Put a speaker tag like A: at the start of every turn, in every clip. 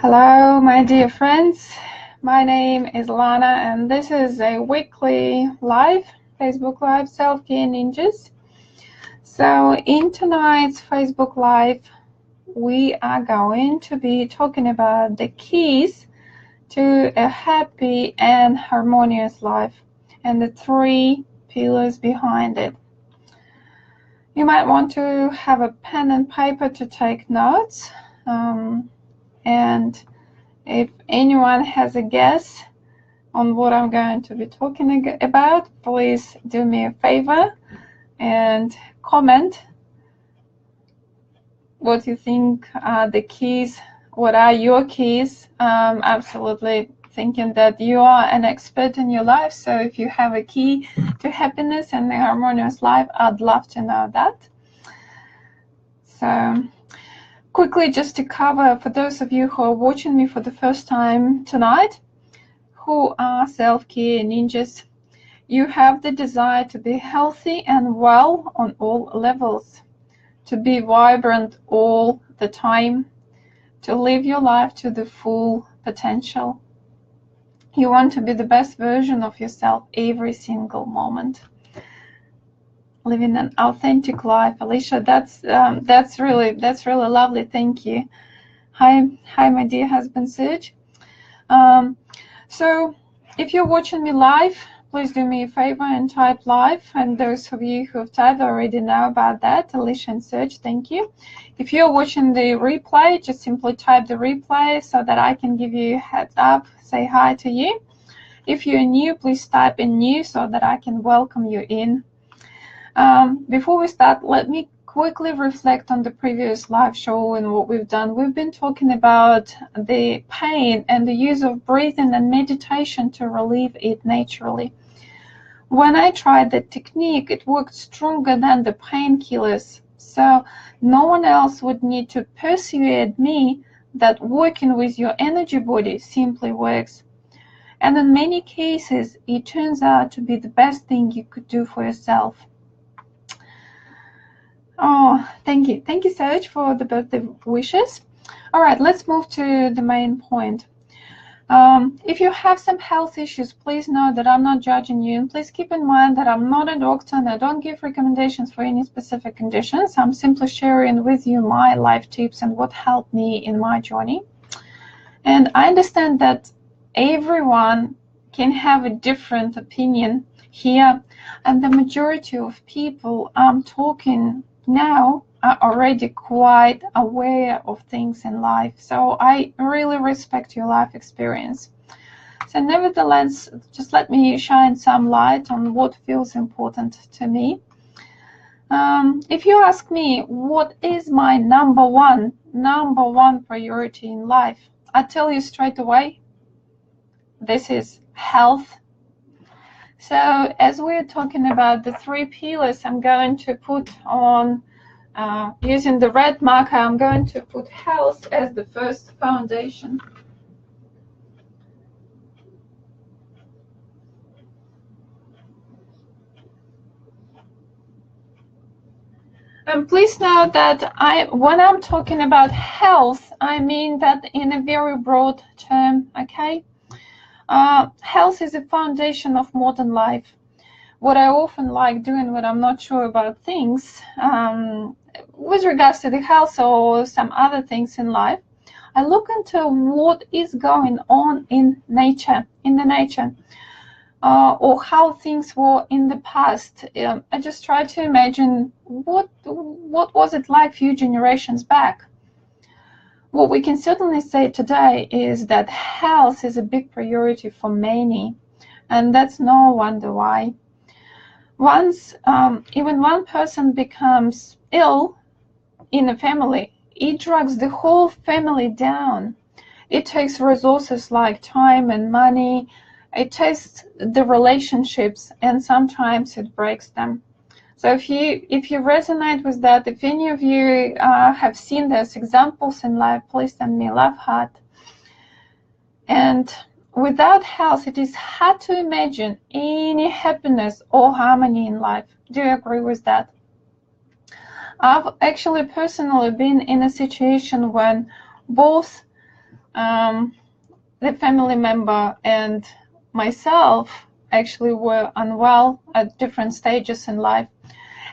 A: Hello, my dear friends. My name is Lana, and this is a weekly live, Facebook Live Self-Care Ninjas. So in tonight's Facebook Live, we are going to be talking about the keys to a happy and harmonious life and the 3 pillars behind it. You might want to have a pen and paper to take notes. And if anyone has a guess on what I'm going to be talking about, please do me a favor and comment what you think are the keys, what are your keys. Absolutely thinking that you are an expert in your life, so if you have a key to happiness and a harmonious life, I'd love to know that. So quickly, just to cover, for those of you who are watching me for the first time tonight, who are self-care ninjas, you have the desire to be healthy and well on all levels, to be vibrant all the time, to live your life to the full potential. You want to be the best version of yourself every single moment. Living an authentic life. Alicia, that's really lovely. Thank you. Hi, my dear husband Serge. So if you're watching me live, please do me a favor and type live. And those of you who have typed already know about that. Alicia and Serge, thank you. If you're watching the replay, just simply type the replay so that I can give you a heads up, say hi to you. If you're new, please type in new so that I can welcome you in. Before we start, let me quickly reflect on the previous live show and what we've done. We've been talking about the pain and the use of breathing and meditation to relieve it naturally. When I tried that technique, it worked stronger than the painkillers. So no one else would need to persuade me that working with your energy body simply works. And in many cases, it turns out to be the best thing you could do for yourself. Oh, thank you. Thank you, Serge, for the birthday wishes. All right, let's move to the main point. If you have some health issues, please know that I'm not judging you. And please keep in mind that I'm not a doctor and I don't give recommendations for any specific conditions. I'm simply sharing with you my life tips and what helped me in my journey. And I understand that everyone can have a different opinion here. And the majority of people I'm talking now are already quite aware of things in life. So I really respect your life experience. So nevertheless, just let me shine some light on what feels important to me. If you ask me, what is my number one priority in life? I tell you straight away, this is health. So as we're talking about the 3 pillars, I'm going to put on, using the red marker, I'm going to put health as the first foundation. And please note that when I'm talking about health, I mean that in a very broad term, okay? Health is a foundation of modern life. What I often like doing when I'm not sure about things, with regards to the health or some other things in life, I look into what is going on in nature, or how things were in the past. I just try to imagine what was it like a few generations back. What we can certainly say today is that health is a big priority for many, and that's no wonder why. Once even one person becomes ill in a family, it drags the whole family down. It takes resources like time and money. It takes the relationships, and sometimes it breaks them. So if you resonate with that, if any of you have seen those examples in life, please send me a love heart. And without health, it is hard to imagine any happiness or harmony in life. Do you agree with that? I've actually personally been in a situation when both the family member and myself actually were unwell at different stages in life.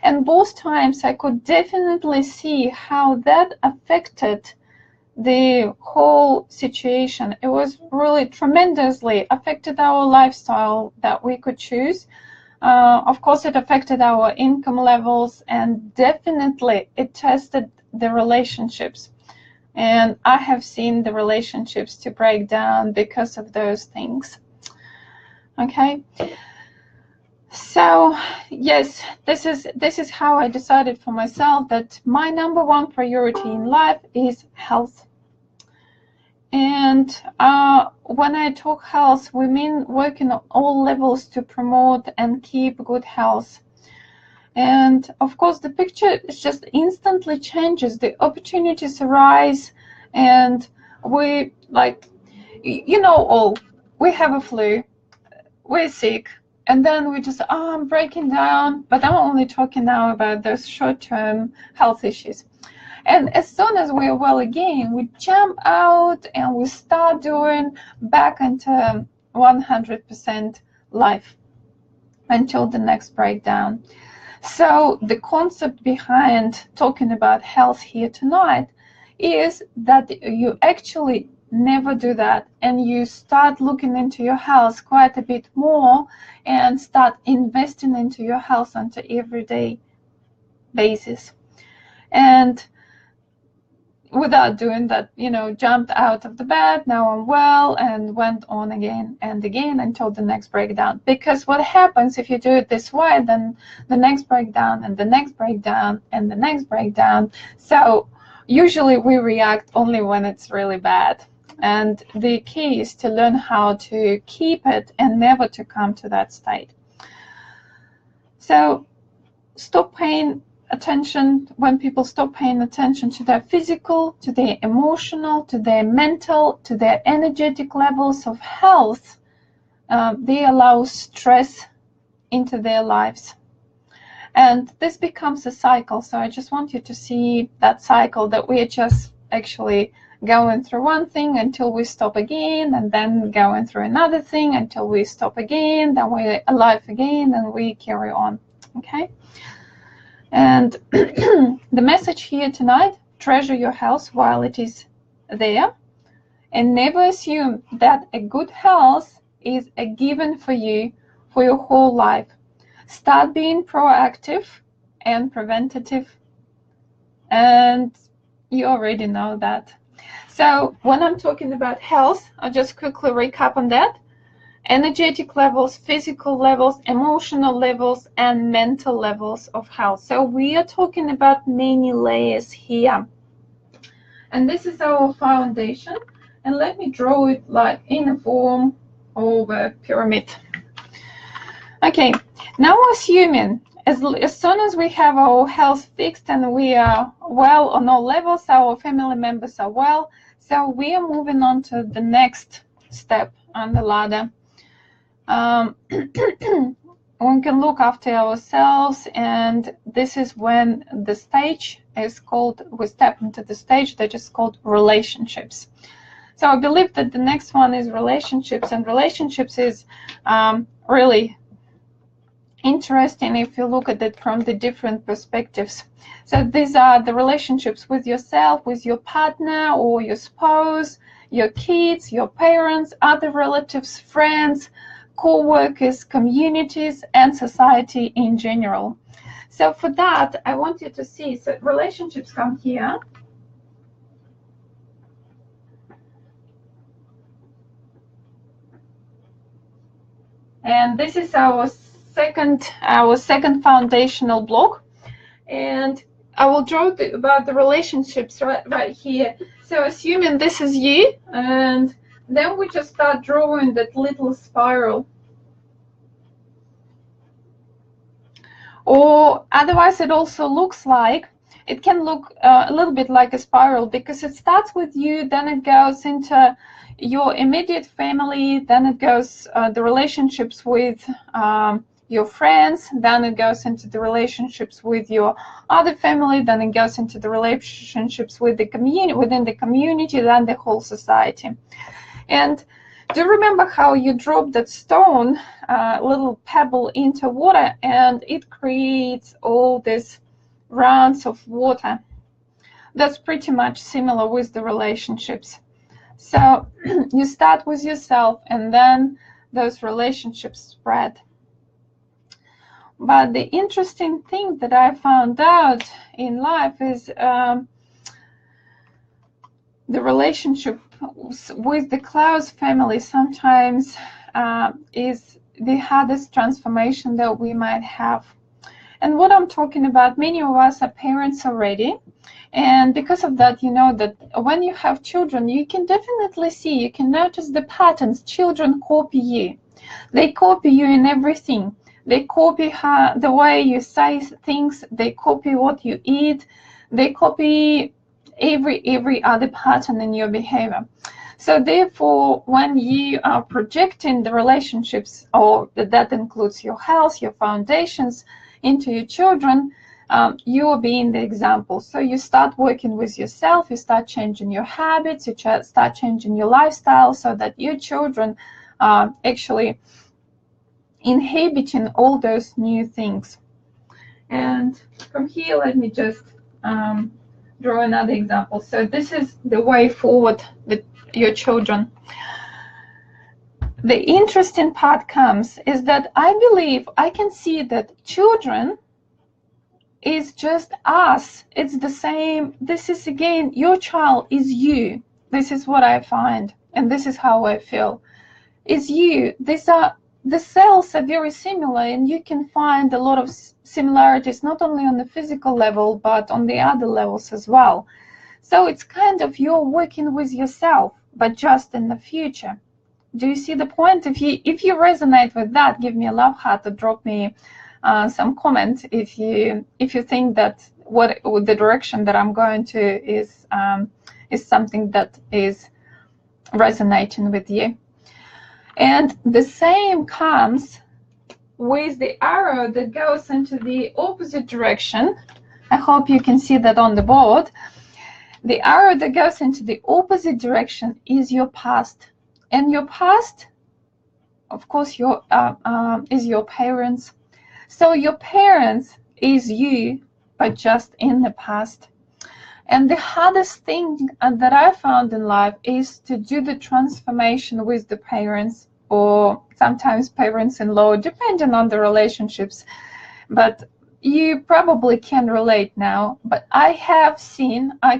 A: And both times I could definitely see how that affected the whole situation. It was really tremendously affected our lifestyle that we could choose. Of course, it affected our income levels, and definitely it tested the relationships. And I have seen the relationships to break down because of those things. Okay. So yes, this is how I decided for myself that my number one priority in life is health. And when I talk health, we mean working on all levels to promote and keep good health. And of course, the picture is just instantly changes. The opportunities arise, and we, like, you know, all we have a flu, we're sick, and then we just, oh, I'm breaking down. But I'm only talking now about those short-term health issues. And as soon as we're well again, we jump out and we start doing back into 100% life until the next breakdown. So the concept behind talking about health here tonight is that you actually never do that, and you start looking into your health quite a bit more and start investing into your health on an everyday basis. And without doing that, you know, jumped out of the bed, now I'm well, and went on again and again until the next breakdown. Because what happens if you do it this way, then the next breakdown and the next breakdown and the next breakdown. So usually we react only when it's really bad. And the key is to learn how to keep it and never to come to that state. So stop paying attention. When people stop paying attention to their physical, to their emotional, to their mental, to their energetic levels of health, they allow stress into their lives. And this becomes a cycle. So I just want you to see that cycle, that we are just actually going through one thing until we stop again, and then going through another thing until we stop again, then we're alive again, and we carry on. Okay? And the message here tonight: treasure your health while it is there, and never assume that a good health is a given for you for your whole life. Start being proactive and preventative, and you already know that. So when I'm talking about health, I'll just quickly recap on that. Energetic levels, physical levels, emotional levels, and mental levels of health. So we are talking about many layers here. And this is our foundation. And let me draw it like in a form of a pyramid. Okay, now assuming as soon as we have our health fixed and we are well on all levels, our family members are well, so we are moving on to the next step on the ladder. We can look after ourselves, and this is when the stage is called, we step into the stage that is called relationships. So I believe that the next one is relationships, and relationships is really interesting if you look at it from the different perspectives. So these are the relationships with yourself, with your partner or your spouse, your kids, your parents, other relatives, friends, co-workers, communities, and society in general. So for that, I want you to see, so relationships come here. And this is our second foundational block. And I will draw about the relationships right here. So assuming this is you, and then we just start drawing that little spiral. Or otherwise it also looks like, it can look a little bit like a spiral, because it starts with you, then it goes into your immediate family, then it goes the relationships with your friends, then it goes into the relationships with your other family, then it goes into the relationships with the community, within the community, then the whole society. And do you remember how you drop that stone, little pebble into water, and it creates all these rounds of water? That's pretty much similar with the relationships. So you start with yourself, and then those relationships spread. But the interesting thing that I found out in life is the relationship with the Klaus family sometimes is the hardest transformation that we might have. And what I'm talking about, many of us are parents already. And because of that, you know that when you have children, you can definitely see, you can notice the patterns. Children copy you. They copy you in everything. They copy the way you say things. They copy what you eat. They copy every other pattern in your behavior. So therefore, when you are projecting the relationships, or that includes your health, your foundations, into your children, you are being the example. So you start working with yourself, you start changing your habits, you start changing your lifestyle, so that your children are actually inhibiting all those new things. And from here, let me just draw another example. So this is the way forward with your children. The interesting part comes is that I believe I can see that children is just us. It's the same. This is, again, your child is you. This is what I find, and this is how I feel. It's you. The cells are very similar, and you can find a lot of similarities, not only on the physical level, but on the other levels as well. So it's kind of you're working with yourself, but just in the future. Do you see the point? If you resonate with that, give me a love heart or drop me some comment if you think that the direction that I'm going to is something that is resonating with you. And the same comes with the arrow that goes into the opposite direction. I hope you can see that on the board. The arrow that goes into the opposite direction is your past. And your past, of course, is your parents. So your parents is you, but just in the past. And the hardest thing that I found in life is to do the transformation with the parents, or sometimes parents-in-law, depending on the relationships. But you probably can relate now. But I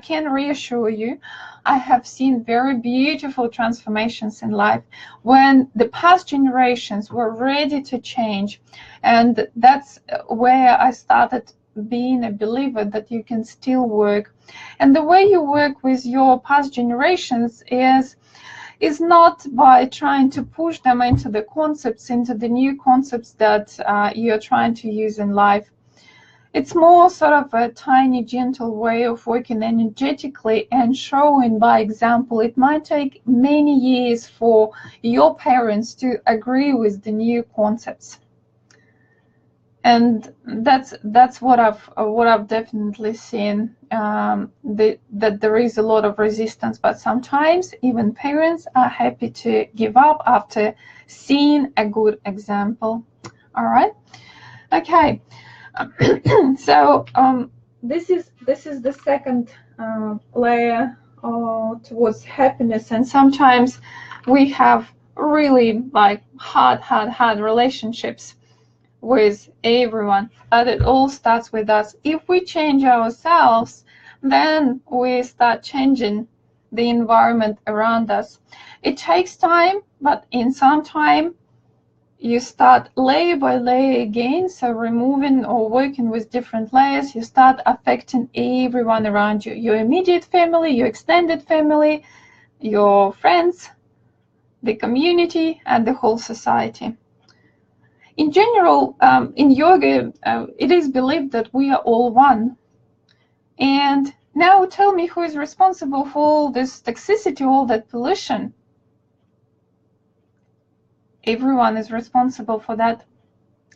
A: can reassure you, I have seen very beautiful transformations in life when the past generations were ready to change. And that's where I started being a believer that you can still work. And the way you work with your past generations is not by trying to push them into the new concepts that you're trying to use in life. It's more sort of a tiny, gentle way of working energetically and showing by example. It might take many years for your parents to agree with the new concepts. And that's what I've definitely seen, that there is a lot of resistance, but sometimes even parents are happy to give up after seeing a good example. All right, okay. So this is the second layer towards happiness, and sometimes we have really like hard relationships with everyone, but it all starts with us. If we change ourselves, then we start changing the environment around us. It takes time, but in some time you start layer by layer again, so removing or working with different layers, you start affecting everyone around you, your immediate family, your extended family, your friends, the community, and the whole society. In general, in yoga, it is believed that we are all one. And now tell me, who is responsible for all this toxicity, all that pollution? Everyone is responsible for that.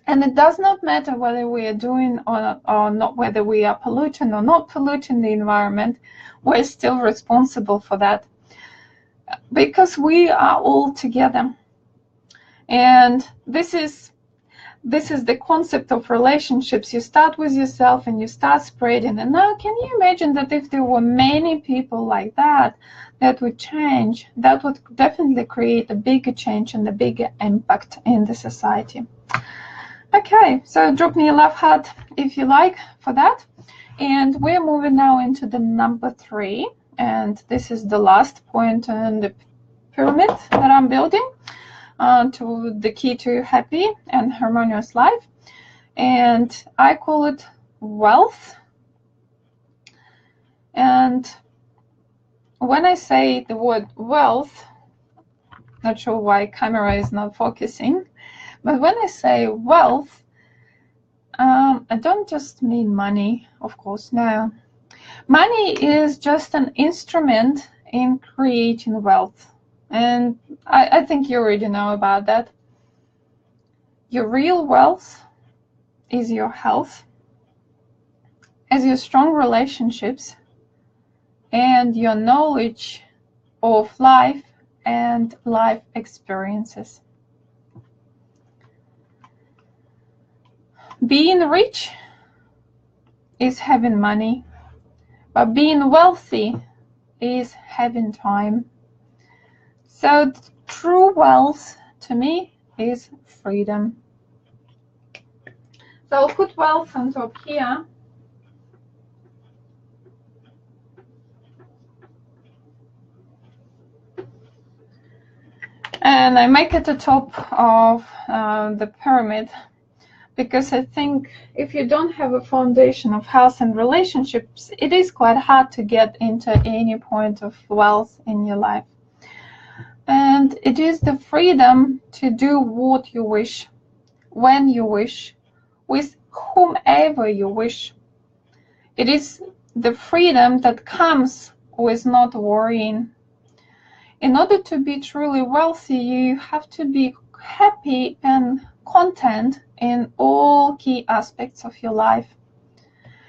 A: And it does not matter whether we are doing or not, whether we are polluting or not polluting the environment, we're still responsible for that, because we are all together. And this is the concept of relationships. You start with yourself and you start spreading. And now, can you imagine that if there were many people like that, that would change? That would definitely create a bigger change and a bigger impact in the society. Okay, so drop me a love heart if you like for that. And we're moving now into the number 3. And this is the last point in the pyramid that I'm building. To the key to happy and harmonious life, and I call it wealth. And when I say the word wealth, not sure why camera is not focusing, but when I say wealth, I don't just mean money, of course, no. Money is just an instrument in creating wealth. And I think you already know about that. Your real wealth is your health, as your strong relationships, and your knowledge of life and life experiences. Being rich is having money, but being wealthy is having time. So true wealth to me is freedom. So I'll put wealth on top here. And I make it the top of the pyramid, because I think if you don't have a foundation of health and relationships, it is quite hard to get into any point of wealth in your life. And it is the freedom to do what you wish, when you wish, with whomever you wish. It is the freedom that comes with not worrying. In order to be truly wealthy, you have to be happy and content in all key aspects of your life.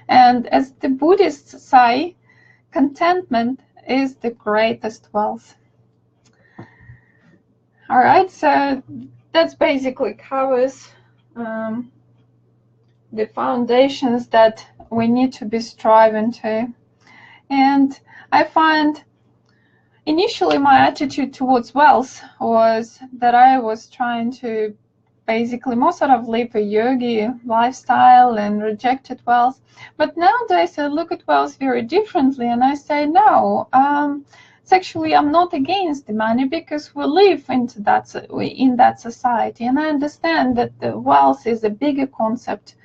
A: And as the Buddhists say, contentment is the greatest wealth. All right, so that's basically covers the foundations that we need to be striving to. And I find initially my attitude towards wealth was that I was trying to basically more sort of live a yogi lifestyle and rejected wealth. But nowadays I look at wealth very differently, and I say, no, actually I'm not against the money, because we live in that society, and I understand that the wealth is a bigger concept,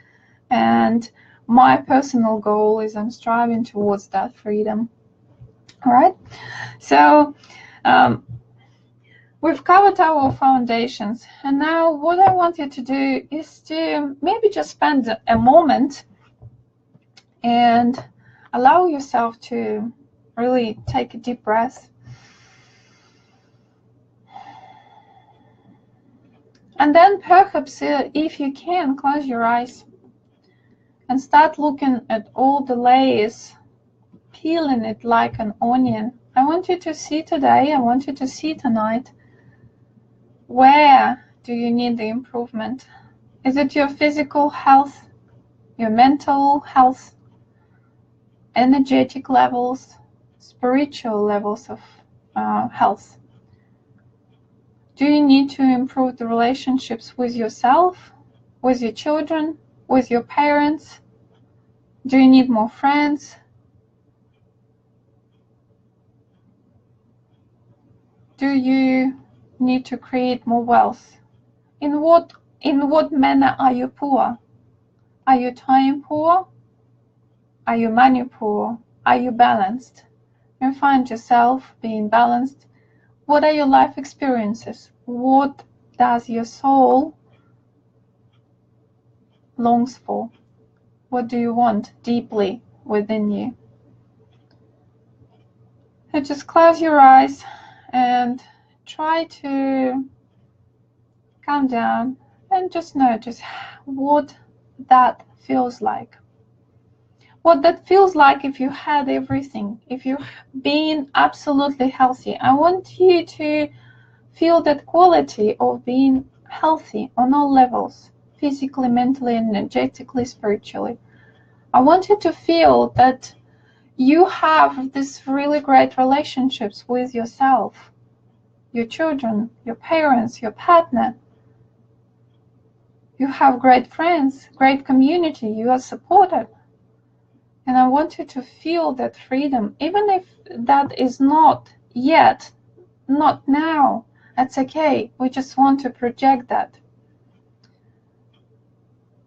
A: and my personal goal is I'm striving towards that freedom. All right, so we've covered our foundations, and now what I want you to do is to maybe just spend a moment and allow yourself to really take a deep breath. And then perhaps, if you can, close your eyes and start looking at all the layers, peeling it like an onion. I want you to see today, I want you to see tonight, where do you need the improvement? Is it your physical health, your mental health, energetic levels, spiritual levels of health? Do you need to improve the relationships with yourself, with your children, with your parents? Do you need more friends? Do you need to create more wealth? In what manner are you poor? Are you time poor? Are you money poor? Are you balanced? You find yourself being balanced. What are your life experiences? What does your soul longs for? What do you want deeply within you? So just close your eyes and try to calm down and just notice what that feels like. What that feels like if you had everything, if you've been absolutely healthy. I want you to feel that quality of being healthy on all levels, physically, mentally, energetically, spiritually. I want you to feel that you have these really great relationships with yourself, your children, your parents, your partner. You have great friends, great community, you are supported. And I want you to feel that freedom, even if that is not yet, not now, that's okay. We just want to project that.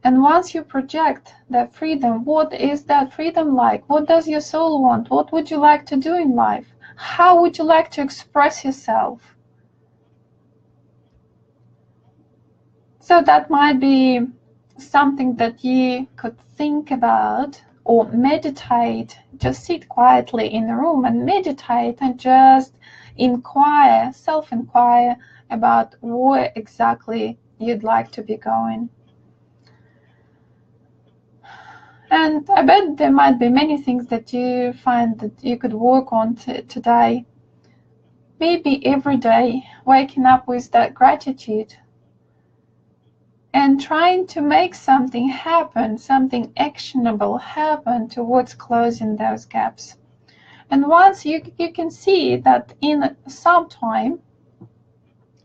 A: And once you project that freedom, what is that freedom like? What does your soul want? What would you like to do in life? How would you like to express yourself? So that might be something that you could think about or meditate. Just sit quietly in a room and meditate and just inquire, self-inquire about where exactly you'd like to be going. And I bet there might be many things that you find that you could work on today. Maybe every day, waking up with that gratitude and trying to make something happen, something actionable happen towards closing those gaps. And once you can see that in some time,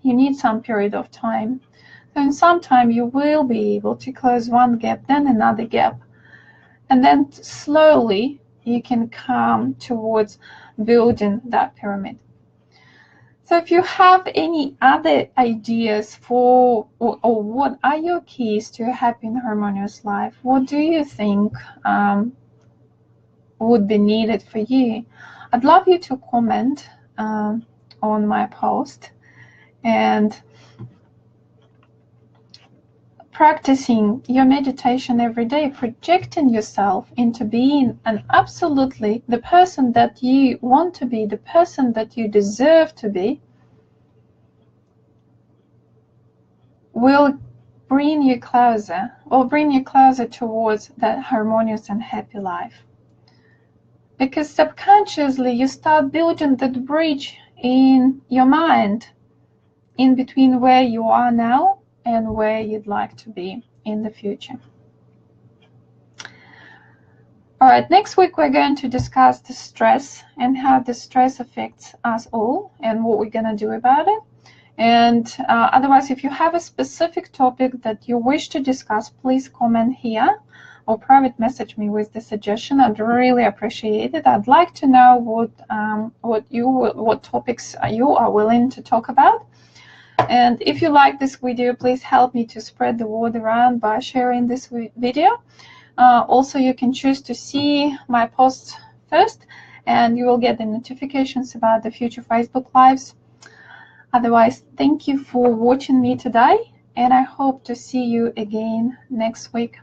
A: you need some period of time. So in some time, you will be able to close one gap, then another gap. And then slowly you can come towards building that pyramid. So if you have any other ideas for, or what are your keys to a happy and harmonious life, what do you think would be needed for you? I'd love you to comment on my post. And practicing your meditation every day, projecting yourself into being an absolutely the person that you want to be, the person that you deserve to be, will bring you closer towards that harmonious and happy life. Because subconsciously you start building that bridge in your mind in between where you are now and where you'd like to be in the future. All right, next week we're going to discuss the stress and how the stress affects us all and what we're going to do about it. And otherwise, if you have a specific topic that you wish to discuss, please comment here or private message me with the suggestion. I'd really appreciate it. I'd like to know what topics you are willing to talk about. And if you like this video, please help me to spread the word around by sharing this video. Also, you can choose to see my posts first, and you will get the notifications about the future Facebook Lives. Otherwise, thank you for watching me today, and I hope to see you again next week.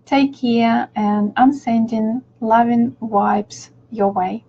A: Take care, and I'm sending loving vibes your way.